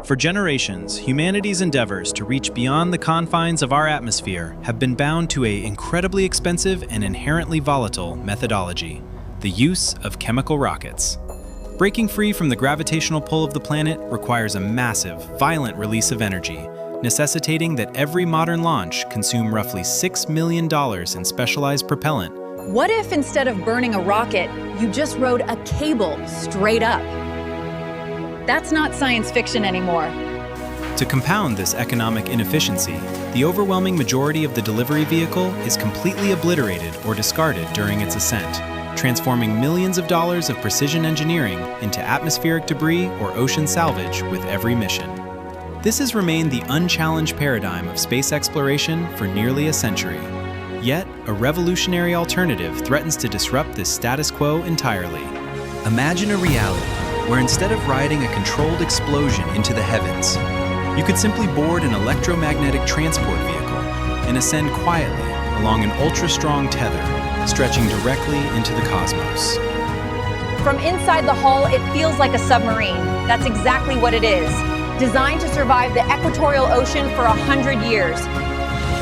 For generations, humanity's endeavors to reach beyond the confines of our atmosphere have been bound to an incredibly expensive and inherently volatile methodology: the use of chemical rockets. Breaking free from the gravitational pull of the planet requires a massive, violent release of energy, necessitating that every modern launch consume roughly $6 million in specialized propellant. What if instead of burning a rocket, you just rode a cable straight up? That's not science fiction anymore. To compound this economic inefficiency, the overwhelming majority of the delivery vehicle is completely obliterated or discarded during its ascent, transforming millions of dollars of precision engineering into atmospheric debris or ocean salvage with every mission. This has remained the unchallenged paradigm of space exploration for nearly a century. Yet, a revolutionary alternative threatens to disrupt this status quo entirely. Imagine a reality where instead of riding a controlled explosion into the heavens, you could simply board an electromagnetic transport vehicle and ascend quietly along an ultra-strong tether, stretching directly into the cosmos. From inside the hull, it feels like a submarine. That's exactly what it is. Designed to survive the equatorial ocean for 100 years.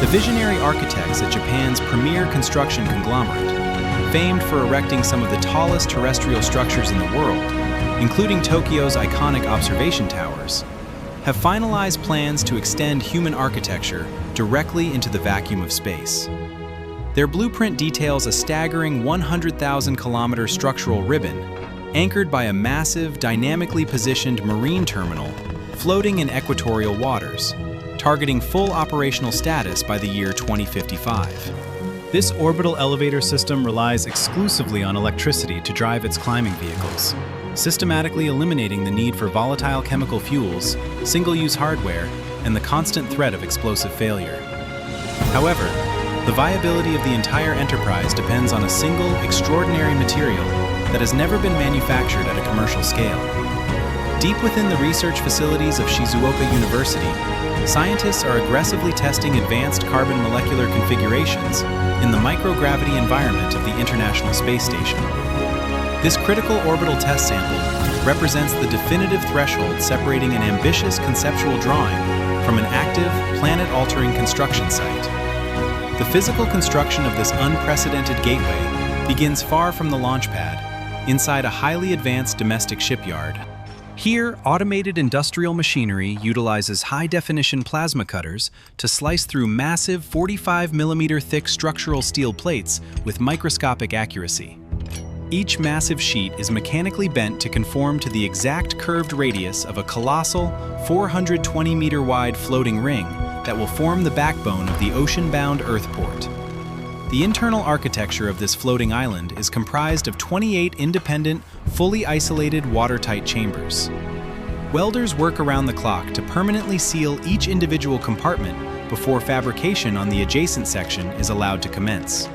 The visionary architects at Japan's premier construction conglomerate, famed for erecting some of the tallest terrestrial structures in the world, including Tokyo's iconic observation towers, have finalized plans to extend human architecture directly into the vacuum of space. Their blueprint details a staggering 100,000-kilometer structural ribbon, anchored by a massive, dynamically positioned marine terminal floating in equatorial waters, targeting full operational status by the year 2055. This orbital elevator system relies exclusively on electricity to drive its climbing vehicles, systematically eliminating the need for volatile chemical fuels, single-use hardware, and the constant threat of explosive failure. However, the viability of the entire enterprise depends on a single, extraordinary material that has never been manufactured at a commercial scale. Deep within the research facilities of Shizuoka University, scientists are aggressively testing advanced carbon molecular configurations in the microgravity environment of the International Space Station. This critical orbital test sample represents the definitive threshold separating an ambitious conceptual drawing from an active, planet-altering construction site. The physical construction of this unprecedented gateway begins far from the launch pad, inside a highly advanced domestic shipyard. Here, automated industrial machinery utilizes high-definition plasma cutters to slice through massive 45mm thick structural steel plates with microscopic accuracy. Each massive sheet is mechanically bent to conform to the exact curved radius of a colossal 420-meter-wide floating ring that will form the backbone of the ocean-bound Earthport. The internal architecture of this floating island is comprised of 28 independent, fully isolated watertight chambers. Welders work around the clock to permanently seal each individual compartment before fabrication on the adjacent section is allowed to commence.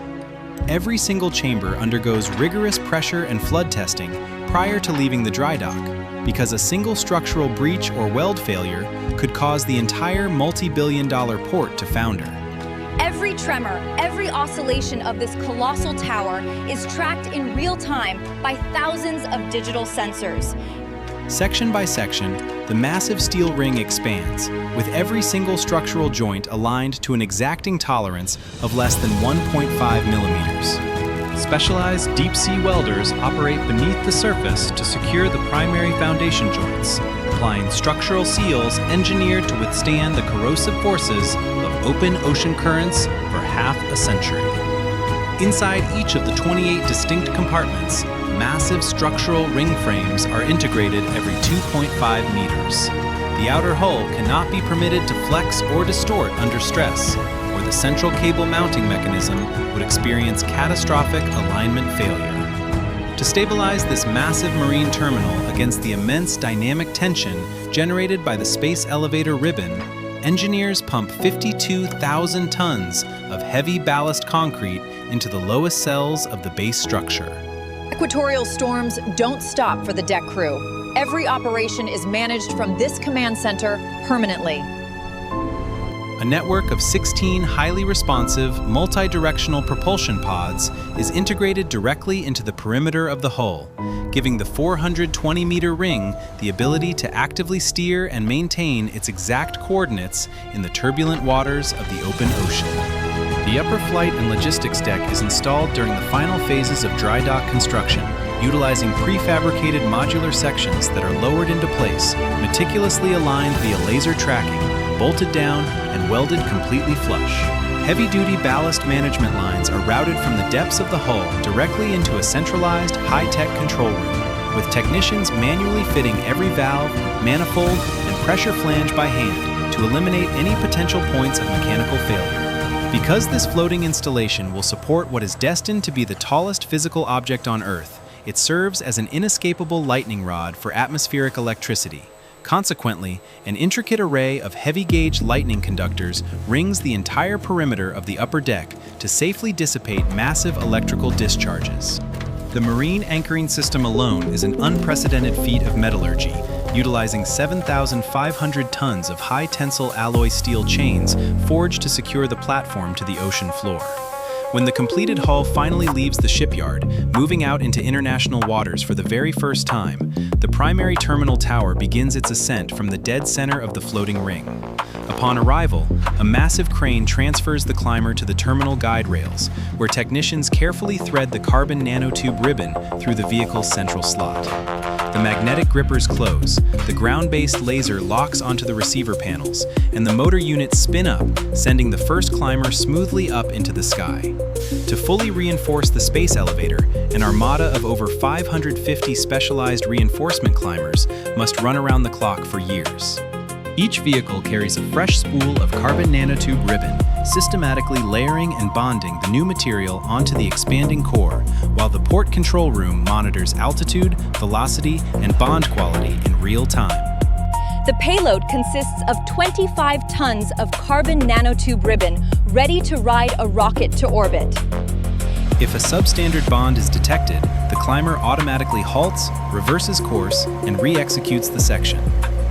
Every single chamber undergoes rigorous pressure and flood testing prior to leaving the dry dock, because a single structural breach or weld failure could cause the entire multi-billion-dollar port to founder. Every tremor, every oscillation of this colossal tower is tracked in real time by thousands of digital sensors. Section by section, the massive steel ring expands, with every single structural joint aligned to an exacting tolerance of less than 1.5 millimeters. Specialized deep-sea welders operate beneath the surface to secure the primary foundation joints, applying structural seals engineered to withstand the corrosive forces of open ocean currents for half a century. Inside each of the 28 distinct compartments, massive structural ring frames are integrated every 2.5 meters. The outer hull cannot be permitted to flex or distort under stress, or the central cable mounting mechanism would experience catastrophic alignment failure. To stabilize this massive marine terminal against the immense dynamic tension generated by the space elevator ribbon, engineers pump 52,000 tons of heavy ballast concrete into the lowest cells of the base structure. Equatorial storms don't stop for the deck crew. Every operation is managed from this command center permanently. A network of 16 highly responsive, multi-directional propulsion pods is integrated directly into the perimeter of the hull, giving the 420-meter ring the ability to actively steer and maintain its exact coordinates in the turbulent waters of the open ocean. The upper flight and logistics deck is installed during the final phases of dry dock construction, utilizing prefabricated modular sections that are lowered into place, meticulously aligned via laser tracking, bolted down, and welded completely flush. Heavy-duty ballast management lines are routed from the depths of the hull directly into a centralized, high-tech control room, with technicians manually fitting every valve, manifold, and pressure flange by hand to eliminate any potential points of mechanical failure. Because this floating installation will support what is destined to be the tallest physical object on Earth, it serves as an inescapable lightning rod for atmospheric electricity. Consequently, an intricate array of heavy-gauge lightning conductors rings the entire perimeter of the upper deck to safely dissipate massive electrical discharges. The marine anchoring system alone is an unprecedented feat of metallurgy, utilizing 7,500 tons of high-tensile alloy steel chains forged to secure the platform to the ocean floor. When the completed hull finally leaves the shipyard, moving out into international waters for the very first time, the primary terminal tower begins its ascent from the dead center of the floating ring. Upon arrival, a massive crane transfers the climber to the terminal guide rails, where technicians carefully thread the carbon nanotube ribbon through the vehicle's central slot. The magnetic grippers close, the ground-based laser locks onto the receiver panels, and the motor units spin up, sending the first climber smoothly up into the sky. To fully reinforce the space elevator, an armada of over 550 specialized reinforcement climbers must run around the clock for years. Each vehicle carries a fresh spool of carbon nanotube ribbon, systematically layering and bonding the new material onto the expanding core, while the port control room monitors altitude, velocity, and bond quality in real time. The payload consists of 25 tons of carbon nanotube ribbon ready to ride a rocket to orbit. If a substandard bond is detected, the climber automatically halts, reverses course, and re-executes the section.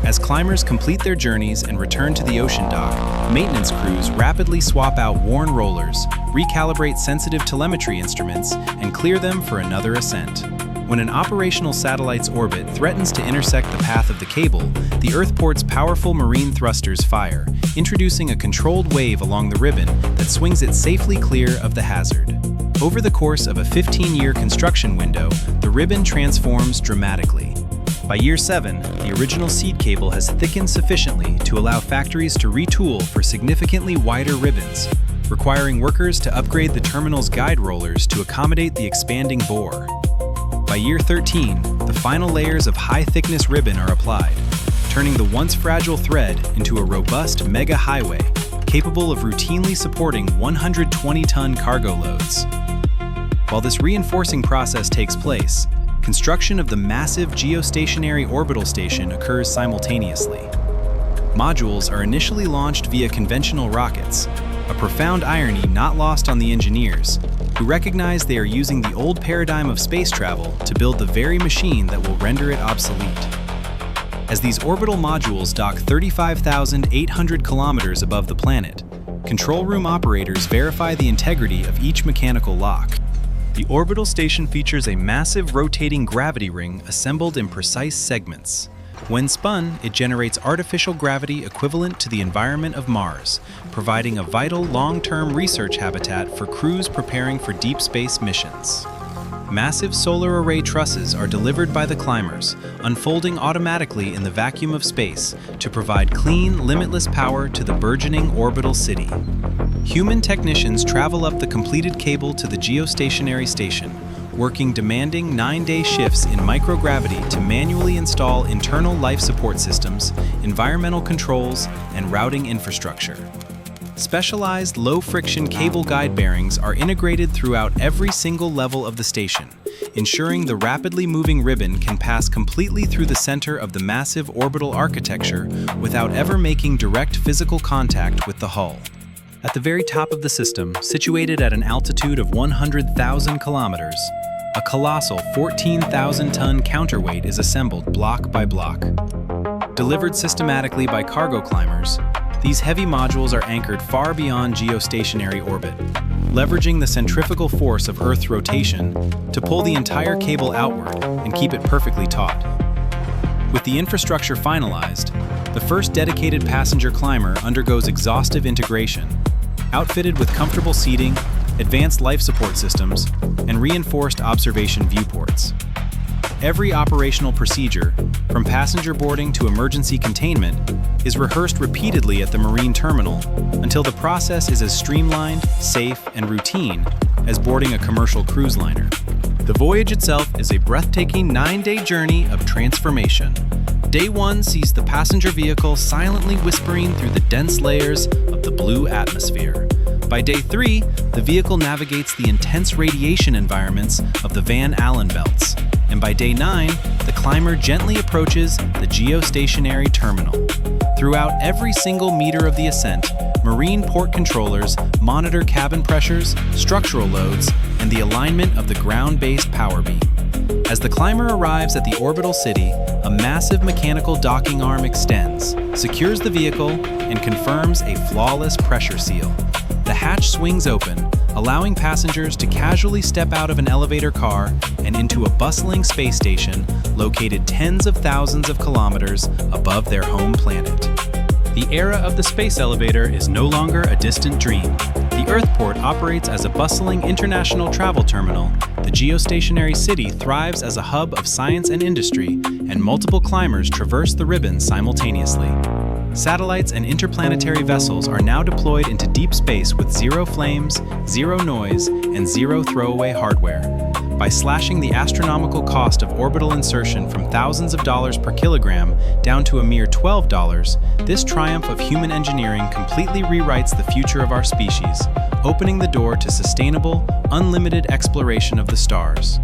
As climbers complete their journeys and return to the ocean dock, maintenance crews rapidly swap out worn rollers, recalibrate sensitive telemetry instruments, and clear them for another ascent. When an operational satellite's orbit threatens to intersect the path of the cable, the Earthport's powerful marine thrusters fire, introducing a controlled wave along the ribbon that swings it safely clear of the hazard. Over the course of a 15-year construction window, the ribbon transforms dramatically. By year 7, the original seed cable has thickened sufficiently to allow factories to retool for significantly wider ribbons, requiring workers to upgrade the terminal's guide rollers to accommodate the expanding bore. By year 13, the final layers of high-thickness ribbon are applied, turning the once fragile thread into a robust mega highway capable of routinely supporting 120-ton cargo loads. While this reinforcing process takes place, construction of the massive geostationary orbital station occurs simultaneously. Modules are initially launched via conventional rockets, a profound irony not lost on the engineers, who recognize they are using the old paradigm of space travel to build the very machine that will render it obsolete. As these orbital modules dock 35,800 kilometers above the planet, control room operators verify the integrity of each mechanical lock. The orbital station features a massive rotating gravity ring assembled in precise segments. When spun, it generates artificial gravity equivalent to the environment of Mars, providing a vital long-term research habitat for crews preparing for deep space missions. Massive solar array trusses are delivered by the climbers, unfolding automatically in the vacuum of space to provide clean, limitless power to the burgeoning orbital city. Human technicians travel up the completed cable to the geostationary station, working demanding 9-day shifts in microgravity to manually install internal life support systems, environmental controls, and routing infrastructure. Specialized low-friction cable guide bearings are integrated throughout every single level of the station, ensuring the rapidly moving ribbon can pass completely through the center of the massive orbital architecture without ever making direct physical contact with the hull. At the very top of the system, situated at an altitude of 100,000 kilometers, a colossal 14,000-ton counterweight is assembled block by block. Delivered systematically by cargo climbers, These heavy modules are anchored far beyond geostationary orbit, leveraging the centrifugal force of Earth's rotation to pull the entire cable outward and keep it perfectly taut. With the infrastructure finalized, the first dedicated passenger climber undergoes exhaustive integration, outfitted with comfortable seating, advanced life support systems, and reinforced observation viewports. Every operational procedure, from passenger boarding to emergency containment, is rehearsed repeatedly at the marine terminal until the process is as streamlined, safe, and routine as boarding a commercial cruise liner. The voyage itself is a breathtaking 9-day journey of transformation. Day 1 sees the passenger vehicle silently whispering through the dense layers of the blue atmosphere. By Day 3, the vehicle navigates the intense radiation environments of the Van Allen belts. And by Day 9, the climber gently approaches the geostationary terminal. Throughout every single meter of the ascent, marine port controllers monitor cabin pressures, structural loads, and the alignment of the ground-based power beam. As the climber arrives at the orbital city, a massive mechanical docking arm extends, secures the vehicle, and confirms a flawless pressure seal. The hatch swings open, allowing passengers to casually step out of an elevator car and into a bustling space station located tens of thousands of kilometers above their home planet. The era of the space elevator is no longer a distant dream. The Earthport operates as a bustling international travel terminal. The geostationary city thrives as a hub of science and industry, and multiple climbers traverse the ribbon simultaneously. Satellites and interplanetary vessels are now deployed into deep space with zero flames, zero noise, and zero throwaway hardware. By slashing the astronomical cost of orbital insertion from thousands of dollars per kilogram down to a mere $12, this triumph of human engineering completely rewrites the future of our species, opening the door to sustainable, unlimited exploration of the stars.